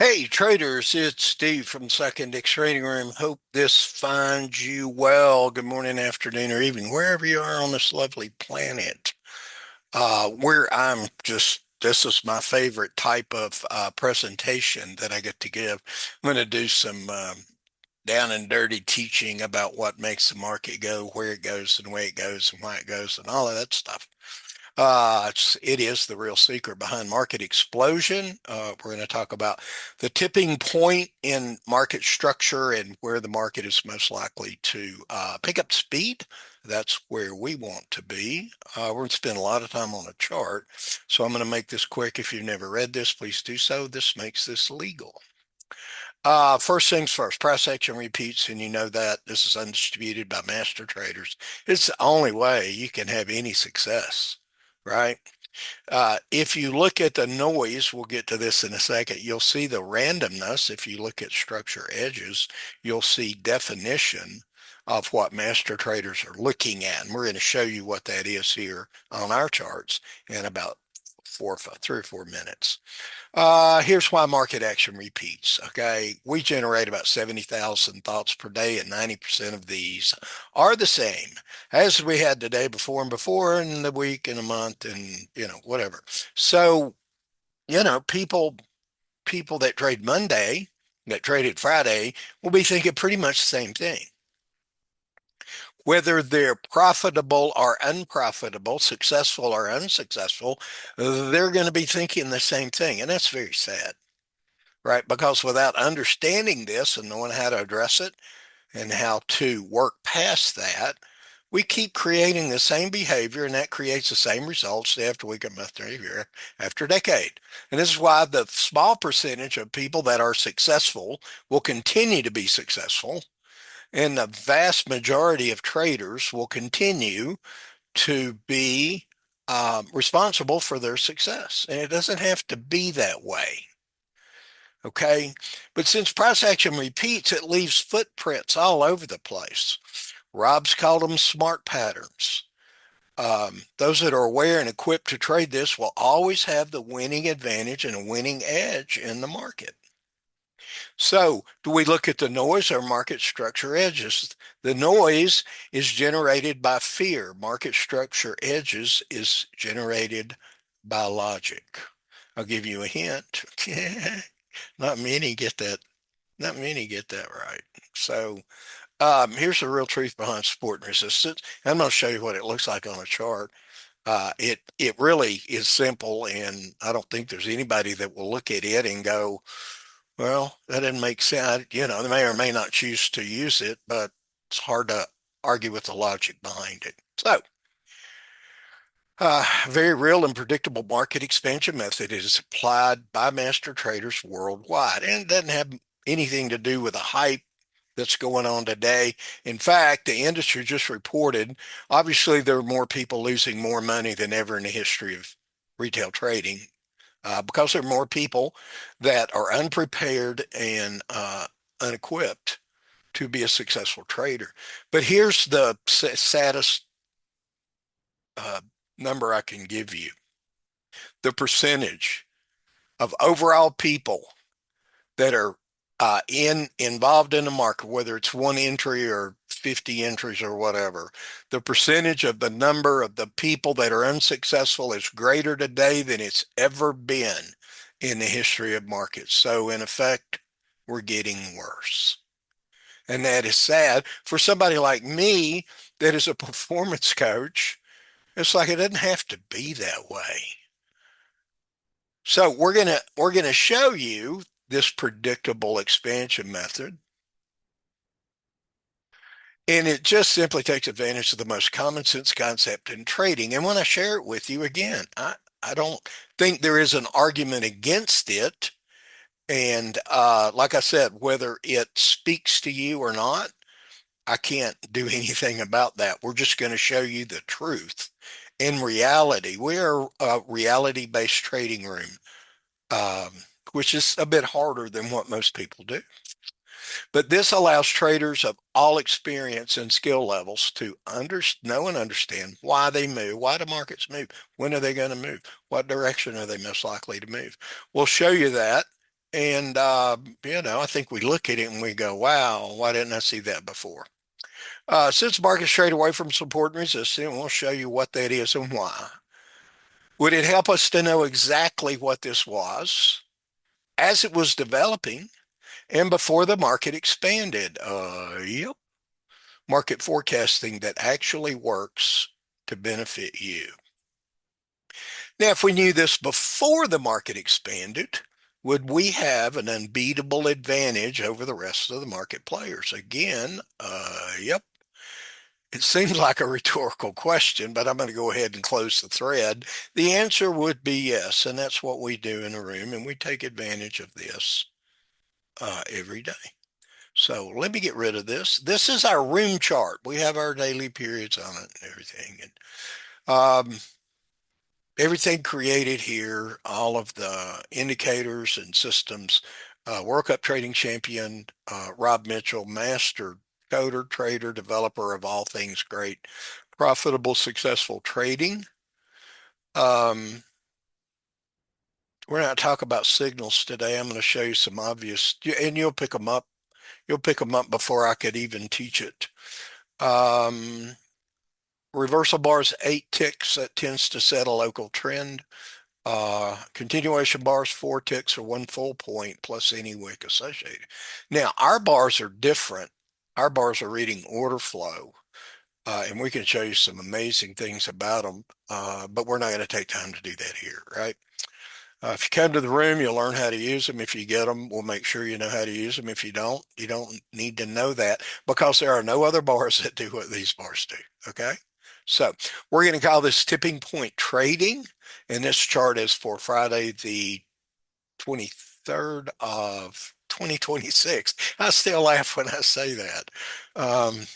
Hey traders, it's Steve from Second X Trading Room. Hope this finds you well. Good morning, afternoon, or evening, wherever you are on this lovely planet. Where I'm just, this is my favorite type of presentation that I get to give. I'm going to do some down and dirty teaching about what makes the market go, where it goes, and the way it goes, and why it goes, and all of that stuff. It is the real secret behind market explosion. We're going to talk about the tipping point in market structure and where the market is most likely to pick up speed. That's where we want to be. We're going to spend a lot of time on a chart. So I'm going to make this quick. If you've never read this, please do so. This makes this legal. First things first, price action repeats, and you know that this is undistributed by master traders. It's the only way you can have any success, right? If you look at the noise, we'll get to this in a second, you'll see the randomness. If you look at structure edges, you'll see definition of what master traders are looking at. And we're going to show you what that is here on our charts in about 3 or 4 minutes. Here's why market action repeats. Okay, we generate about 70,000 thoughts per day, and 90% of these are the same as we had the day before and before, and the week and a month, and whatever. So, people that trade Monday, that traded Friday, will be thinking pretty much the same thing. Whether they're profitable or unprofitable, successful or unsuccessful, they're going to be thinking the same thing, and that's very sad. Right? Because without understanding this and knowing how to address it and how to work past that, we keep creating the same behavior, and that creates the same results day after week, after year, after decade. And this is why the small percentage of people that are successful will continue to be successful, and the vast majority of traders will continue to be responsible for their success. And it doesn't have to be that way. Okay. But since price action repeats, it leaves footprints all over the place. Rob's called them smart patterns. Those that are aware and equipped to trade this will always have the winning advantage and a winning edge in the market. So, do we look at the noise or market structure edges? The noise is generated by fear. Market structure edges is generated by logic. I'll give you a hint. Not many get that. Not many get that right. So here's the real truth behind support and resistance. I'm going to show you what it looks like on a chart. It really is simple, and I don't think there's anybody that will look at it and go, "Well, that didn't make sense." They may or may not choose to use it, but it's hard to argue with the logic behind it. So very real and predictable market expansion method is applied by master traders worldwide, and it doesn't have anything to do with the hype that's going on today. In fact, the industry just reported, obviously, there are more people losing more money than ever in the history of retail trading because there are more people that are unprepared and unequipped to be a successful trader. But here's the saddest uh, number I can give you. The percentage of overall people that are involved in the market, whether it's one entry or 50 entries or whatever, the percentage of the number of the people that are unsuccessful is greater today than it's ever been in the history of markets. So in effect, we're getting worse. And that is sad for somebody like me that is a performance coach. It's like it doesn't have to be that way. So we're gonna show you this predictable expansion method. And it just simply takes advantage of the most common sense concept in trading. And when I share it with you again, I don't think there is an argument against it. And like I said, whether it speaks to you or not, I can't do anything about that. We're just going to show you the truth. In reality, we are a reality-based trading room, um, which is a bit harder than what most people do. But this allows traders of all experience and skill levels to know and understand why they move, why do markets move, when are they going to move, what direction are they most likely to move. We'll show you that, And, I think we look at it and we go, wow, why didn't I see that before? Since markets trade away from support and resistance, we'll show you what that is and why. Would it help us to know exactly what this was as it was developing and before the market expanded? Yep. Market forecasting that actually works to benefit you. Now, if we knew this before the market expanded, would we have an unbeatable advantage over the rest of the market players? Again, yep. It seems like a rhetorical question, but I'm going to go ahead and close the thread. The answer would be yes, and that's what we do in a room, and we take advantage of this every day. So let me get rid of this. This is our room chart. We have our daily periods on it and everything. And everything created here, all of the indicators and systems. World Cup trading champion Rob Mitchell, master coder, trader, developer of all things great, profitable, successful trading. We're not talking about signals today. I'm going to show you some obvious, and you'll pick them up. You'll pick them up before I could even teach it. Reversal bars, 8 ticks, that tends to set a local trend. Continuation bars, 4 ticks or 1 full point plus any wick associated. Now, our bars are different. Our bars are reading order flow, and we can show you some amazing things about them, but we're not going to take time to do that here, right? If you come to the room, you'll learn how to use them. If you get them, we'll make sure you know how to use them. If you don't need to know that because there are no other bars that do what these bars do, okay? So we're going to call this tipping point trading, and this chart is for Friday, the 23rd of 2026. I still laugh when I say that.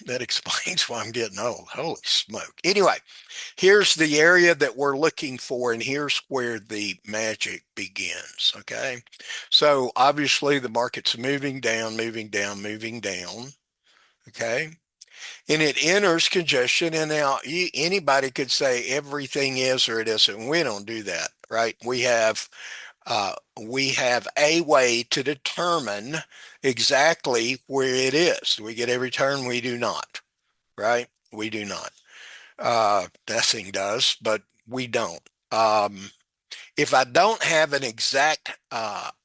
That explains why I'm getting old. Holy smoke. Anyway, here's the area that we're looking for, and here's where the magic begins, okay? So obviously the market's moving down, moving down, moving down, okay? And it enters congestion, and now anybody could say everything is or it isn't. We don't do that, right? We have a way to determine exactly where it is. Do we get every turn? We do not, right? We do not. Nothing does, but we don't. If I don't have an exact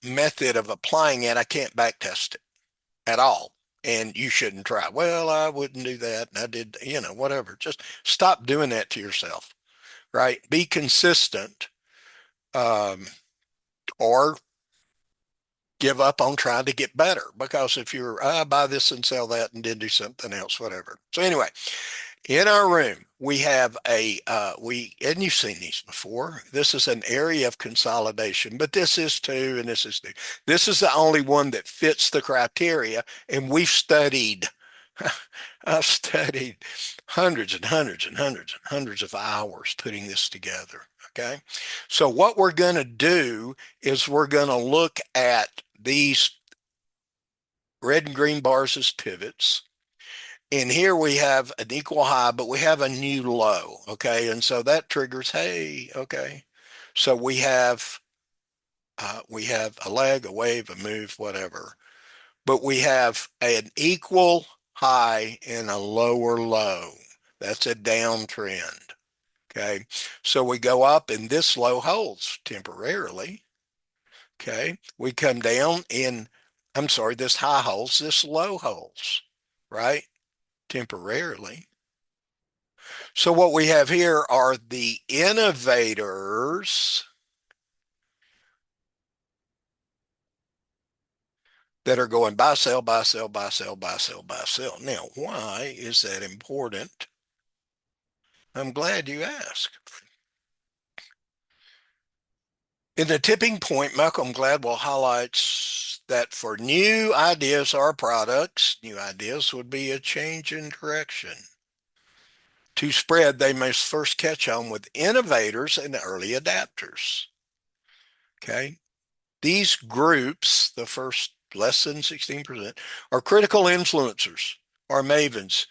method of applying it, I can't backtest it at all. And you shouldn't try. Well, I wouldn't do that. And I did, whatever. Just stop doing that to yourself, right? Be consistent, or give up on trying to get better. Because if you're, I buy this and sell that and then do something else, whatever. So anyway, in our room, we have and you've seen these before. This is an area of consolidation, but this is too, and this is too. This is the only one that fits the criteria, and we've studied, I've studied hundreds and hundreds and hundreds and hundreds of hours putting this together. Okay. So what we're going to do is we're going to look at these red and green bars as pivots. And here we have an equal high, but we have a new low, okay? And so that triggers, hey, okay. So we have a leg, a wave, a move, whatever. But we have an equal high and a lower low. That's a downtrend, okay? So we go up and this low holds temporarily, okay? We come down and, I'm sorry, this high holds, this low holds, right? Temporarily. So what we have here are the innovators that are going buy, sell, buy, sell, buy, sell, buy, sell, buy, sell. Now, why is that important? I'm glad you asked. In the tipping point, Malcolm Gladwell highlights that for new ideas or products, new ideas would be a change in direction. To spread, they must first catch on with innovators and early adapters. Okay. These groups, the first less than 16%, are critical influencers or mavens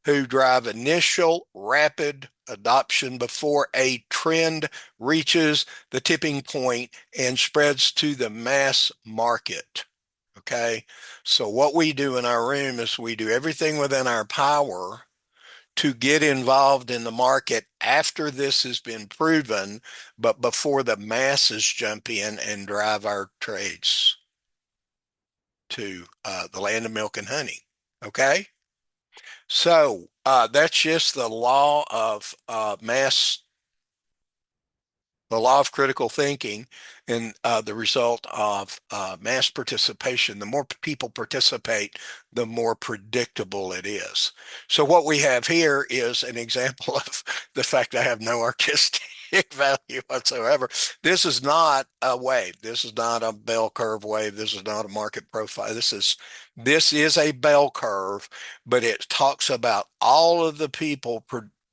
who drive initial rapid adoption before a trend reaches the tipping point and spreads to the mass market. Okay, so what we do in our room is we do everything within our power to get involved in the market after this has been proven, but before the masses jump in and drive our trades to the land of milk and honey. Okay, so that's just the law of the law of critical thinking and the result of mass participation. The more people participate, the more predictable it is. So what we have here is an example of the fact I have no artistic value whatsoever. This is not a wave. This is not a bell curve wave. This is not a market profile. This is a bell curve, but it talks about all of the people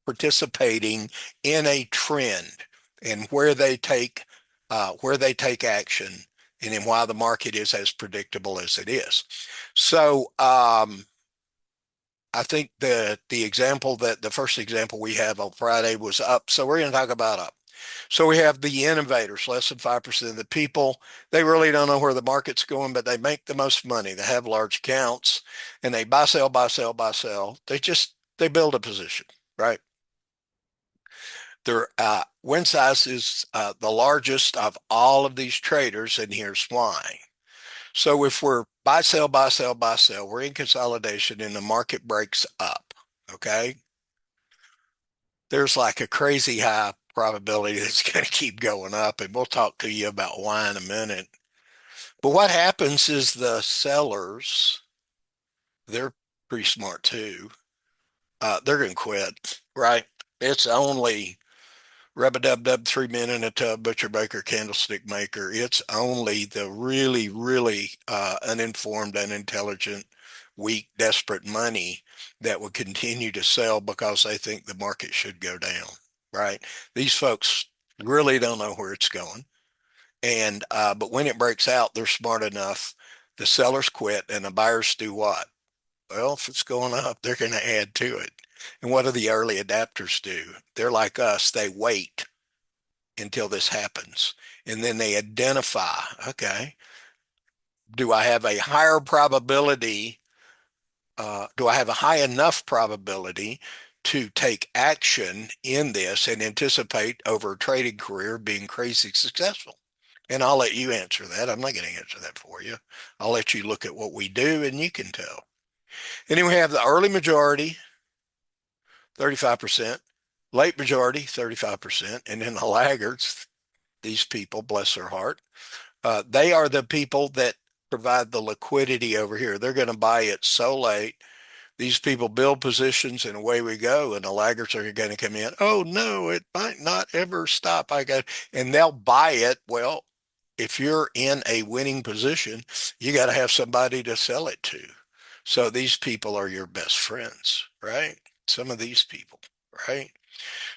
participating in a trend and where they take action, and then why the market is as predictable as it is. So I think the first example we have on Friday was up. So we're going to talk about up. So we have the innovators, less than 5% of the people. They really don't know where the market's going, but they make the most money. They have large accounts and they buy, sell, buy, sell, buy, sell. They build a position, right? Their win size is the largest of all of these traders, and here's why. So if we're buy, sell, buy, sell, buy, sell, we're in consolidation and the market breaks up, okay? There's like a crazy high probability that's going to keep going up, and we'll talk to you about why in a minute. But what happens is the sellers, they're pretty smart too. They're going to quit, right? It's only rub-a-dub-dub, 3 men in a tub, butcher, baker, candlestick maker. It's only the really, really uninformed, unintelligent, weak, desperate money that would continue to sell because they think the market should go down, right? These folks really don't know where it's going. And but when it breaks out, they're smart enough. The sellers quit and the buyers do what? Well, if it's going up, they're going to add to it. And what do the early adapters do? They're like us. They wait until this happens. And then they identify, okay, do I have a higher probability? Do I have a high enough probability to take action in this and anticipate over a trading career being crazy successful? And I'll let you answer that. I'm not going to answer that for you. I'll let you look at what we do and you can tell. And then we have the early majority, 35%, late majority, 35%, and then the laggards, these people, bless their heart, they are the people that provide the liquidity over here. They're going to buy it so late. These people build positions and away we go. And the laggards are going to come in. Oh no, it might not ever stop. And they'll buy it. Well, if you're in a winning position, you got to have somebody to sell it to. So these people are your best friends, right? Some of these people, right?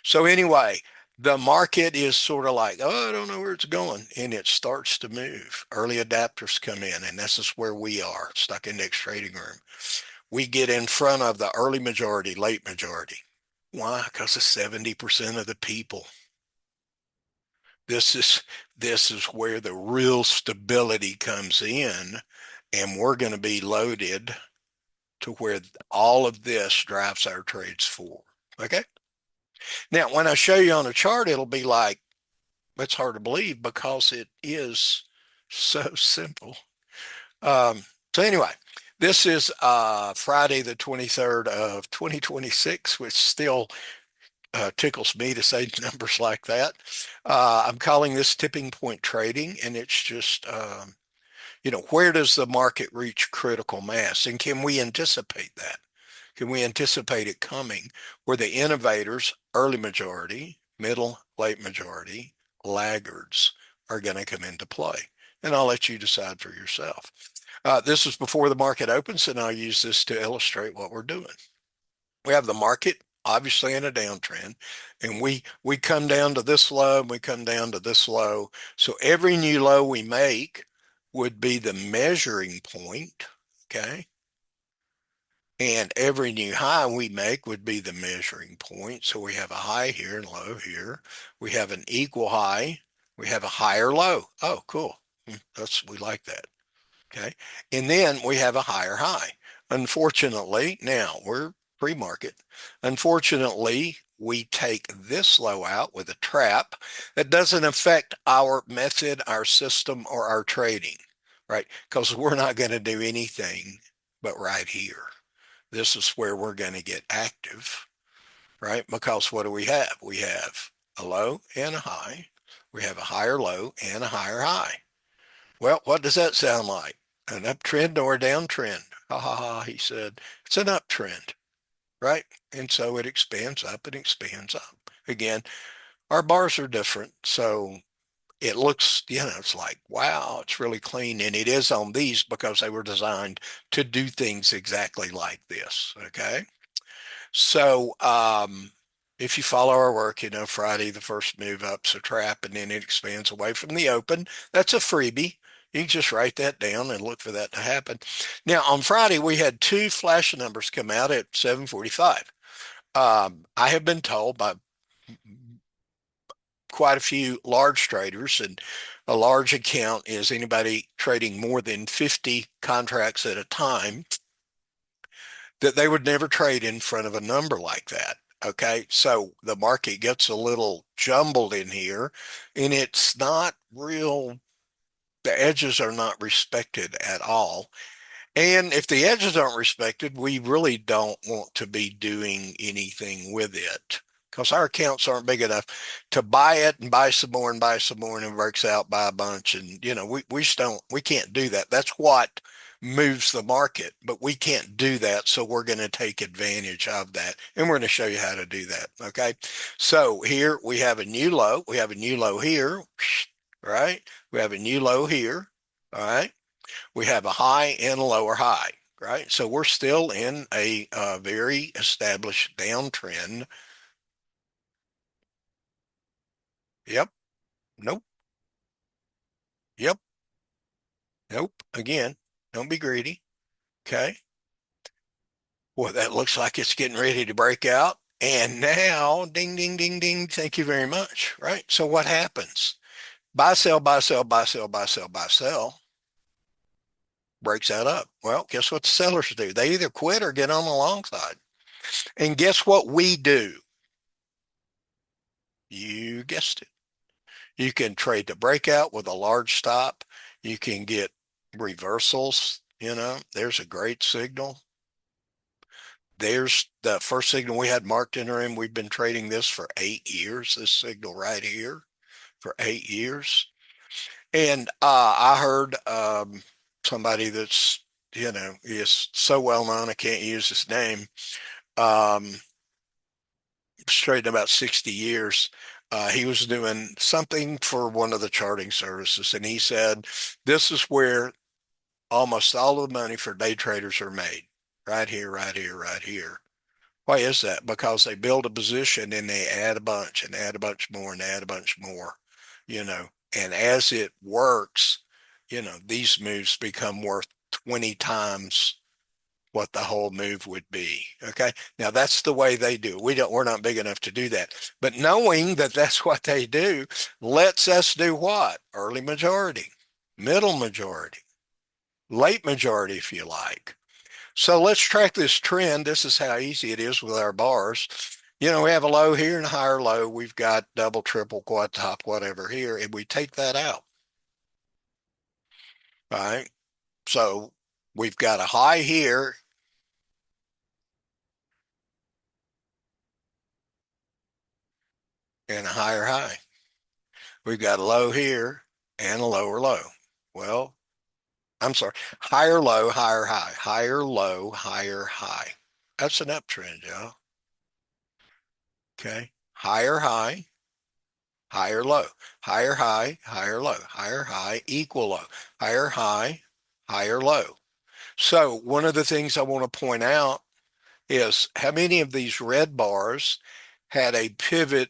So anyway, the market is sort of like, oh, I don't know where it's going. And it starts to move. Early adapters come in, and this is where we are, stuck index trading room. We get in front of the early majority, late majority. Why? Because of 70% of the people. This is where the real stability comes in, and we're going to be loaded to where all of this drives our trades forward. Okay? Now, when I show you on a chart, it'll be like, it's hard to believe because it is so simple. So anyway, this is Friday the 23rd of 2026, which still tickles me to say numbers like that. I'm calling this tipping point trading, and it's just, where does the market reach critical mass? And can we anticipate that? Can we anticipate it coming where the innovators, early majority, middle, late majority, laggards are going to come into play? And I'll let you decide for yourself. This is before the market opens, and I'll use this to illustrate what we're doing. We have the market obviously in a downtrend, and we come down to this low and we come down to this low. So every new low we make would be the measuring point, okay? And every new high we make would be the measuring point. So we have a high here and low here. We have an equal high. We have a higher low. Oh, cool. We like that. Okay. And then we have a higher high. Unfortunately, now we're pre-market. Unfortunately, we take this low out with a trap that doesn't affect our method, our system, or our trading, right? Because we're not going to do anything but right here. This is where we're going to get active, right? Because what do we have? We have a low and a high. We have a higher low and a higher high. Well, what does that sound like? An uptrend or a downtrend? Ha ha ha, he said. It's an uptrend, right? And so it expands up and expands up. Again, our bars are different. So it looks, it's like, wow, it's really clean. And it is on these because they were designed to do things exactly like this. Okay. So if you follow our work, Friday, the first move up's a trap and then it expands away from the open. That's a freebie. You can just write that down and look for that to happen. Now, on Friday, we had two flash numbers come out at 7:45. I have been told by quite a few large traders, and a large account is anybody trading more than 50 contracts at a time, that they would never trade in front of a number like that. Okay, so the market gets a little jumbled in here, and it's not real, the edges are not respected at all. And if the edges aren't respected, we really don't want to be doing anything with it because our accounts aren't big enough to buy it and buy some more and buy some more and it breaks out by a bunch. And, we just don't, we can't do that. That's what moves the market, but we can't do that. So we're going to take advantage of that. And we're going to show you how to do that. Okay. So here we have a new low. We have a new low here, right? We have a new low here. All right. We have a high and a lower high, right? So we're still in a very established downtrend. Yep. Nope. Yep. Nope. Again, don't be greedy. Okay. Well, that looks like it's getting ready to break out. And now, ding, ding, ding, ding. Thank you very much. Right. So what happens? Buy, sell, buy, sell, buy, sell, buy, sell, buy, sell. Breaks that up. Well, guess what the sellers do? They either quit or get on the long side. And guess what we do? You guessed it. You can trade the breakout with a large stop. You can get reversals. There's a great signal. There's the first signal we had marked in the room. We've been trading this for 8 years, this signal right here for 8 years. And I heard somebody that's, is so well known, I can't use his name, um, straight about 60 years. He was doing something for one of the charting services, and he said, this is where almost all of the money for day traders are made, right here, right here, right here. Why is that? Because they build a position and they add a bunch and add a bunch more and add a bunch more, and as it works, these moves become worth 20 times what the whole move would be. Okay. Now that's the way they do. We're not big enough to do that. But knowing that that's what they do lets us do what? Early majority, middle majority, late majority, if you like. So let's track this trend. This is how easy it is with our bars. We have a low here and a higher low. We've got double, triple, quad top, whatever here, and we take that out. All right. So we've got a high here and a higher high. We've got a low here and a lower low. Well, I'm sorry, higher low, higher high, higher low, higher high. That's an uptrend, y'all. Okay. Higher high, higher low, higher high, higher low, higher high, equal low, higher high, higher low. So one of the things I want to point out is how many of these red bars had a pivot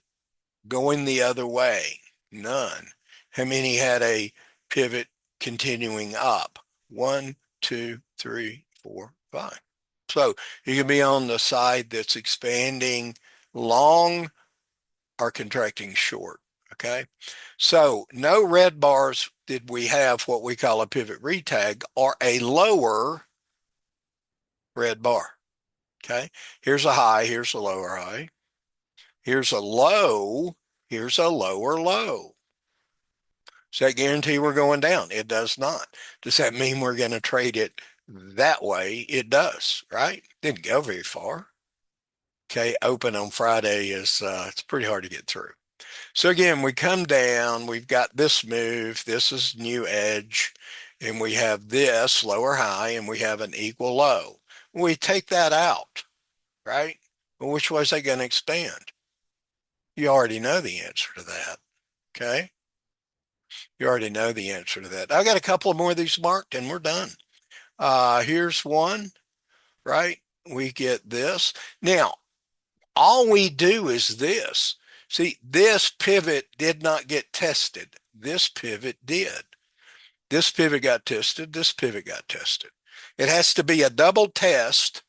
going the other way? None. How many had a pivot continuing up? One, two, three, four, five. So you can be on the side that's expanding long or contracting short. Okay. So no red bars did we have what we call a pivot retag or a lower red bar. Okay. Here's a high. Here's a lower high. Here's a low. Here's a lower low. Does that guarantee we're going down? It does not. Does that mean we're going to trade it that way? It does, right? Didn't go very far. Okay, open on Friday is it's pretty hard to get through. So again, we come down, we've got this move, this is new edge, and we have this lower high, and we have an equal low. We take that out, right? Well, which way is that going to expand? You already know the answer to that, okay? You already know the answer to that. I got a couple more of these marked, and we're done. Here's one, right? We get this. Now, all we do is this. See, this pivot did not get tested. This pivot did. This pivot got tested. This pivot got tested. It has to be a double test.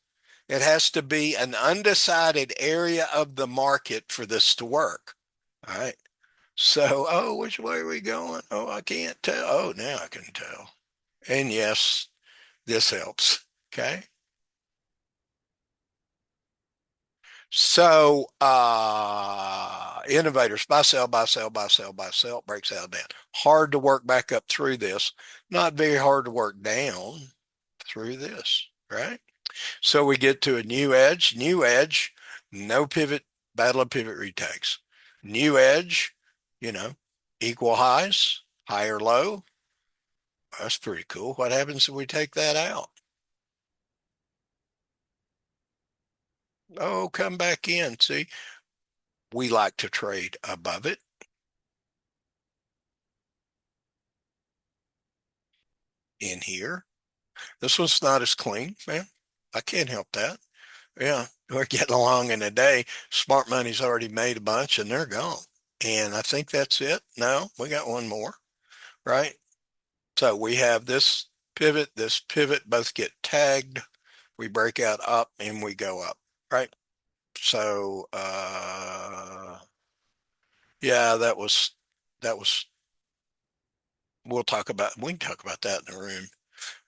It has to be an undecided area of the market for this to work. All right. So, oh, which way are we going? Oh, I can't tell. Oh, now I can tell. And yes, this helps. Okay. So, innovators, buy, sell, buy, sell, buy, sell, buy, sell, breaks out down. Hard to work back up through this. Not very hard to work down through this, right? So we get to a new edge, no pivot, battle of pivot retags. New edge, you know, equal highs, higher low. That's pretty cool. What happens if we take that out? Oh, come back in. See, we like to trade above it in here. This one's not as clean, man. I can't help that. Yeah, we're getting along in a day. Smart money's already made a bunch and they're gone. And I think that's it. No, we got one more, right? So we have this pivot, both get tagged. We break out up and we go up, right? So, yeah, that was, we can talk about that in the room.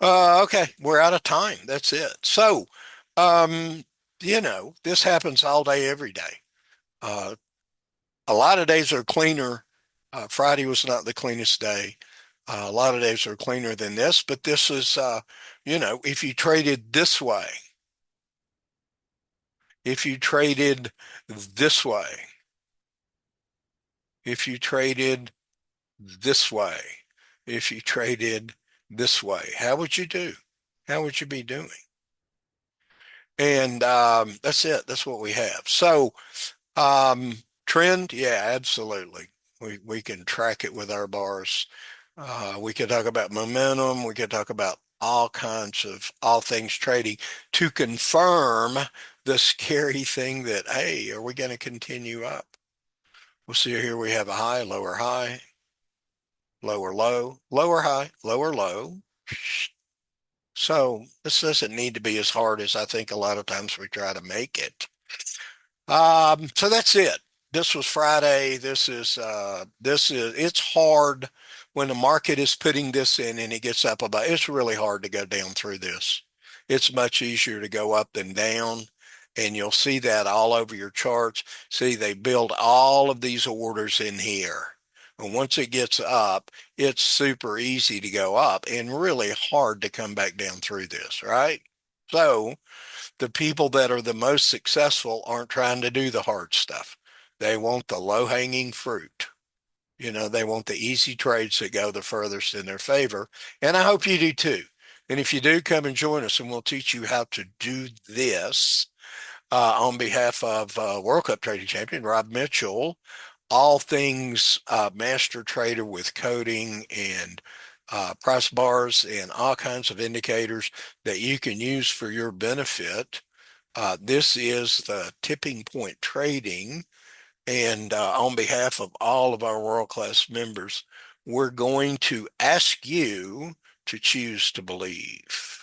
Okay, we're out of time. That's it. So, um, this happens all day, every day. Uh, a lot of days are cleaner. Friday was not the cleanest day. A lot of days are cleaner than this, but this is, if you traded this way, if you traded this way, if you traded this way, if you traded this way, how would you do? How would you be doing? And that's it. That's what we have. So, trend, yeah, absolutely. We can track it with our bars. We could talk about momentum. We could talk about all things trading to confirm the scary thing that, hey, are we going to continue up? We'll see here we have a high, lower low, lower high, lower low. So this doesn't need to be as hard as I think a lot of times we try to make it. So that's it. This was Friday. It's hard when the market is putting this in and it gets up about, it's really hard to go down through this. It's much easier to go up than down. And you'll see that all over your charts. See, they build all of these orders in here. And once it gets up, it's super easy to go up and really hard to come back down through this, right? So, the people that are the most successful aren't trying to do the hard stuff. They want the low hanging fruit. They want the easy trades that go the furthest in their favor. And I hope you do too. And if you do, come and join us and we'll teach you how to do this on behalf of World Cup trading champion Rob Mitchell. All things master trader with coding and price bars and all kinds of indicators that you can use for your benefit. This is the Tipping Point Trading. And on behalf of all of our world-class members, we're going to ask you to choose to believe.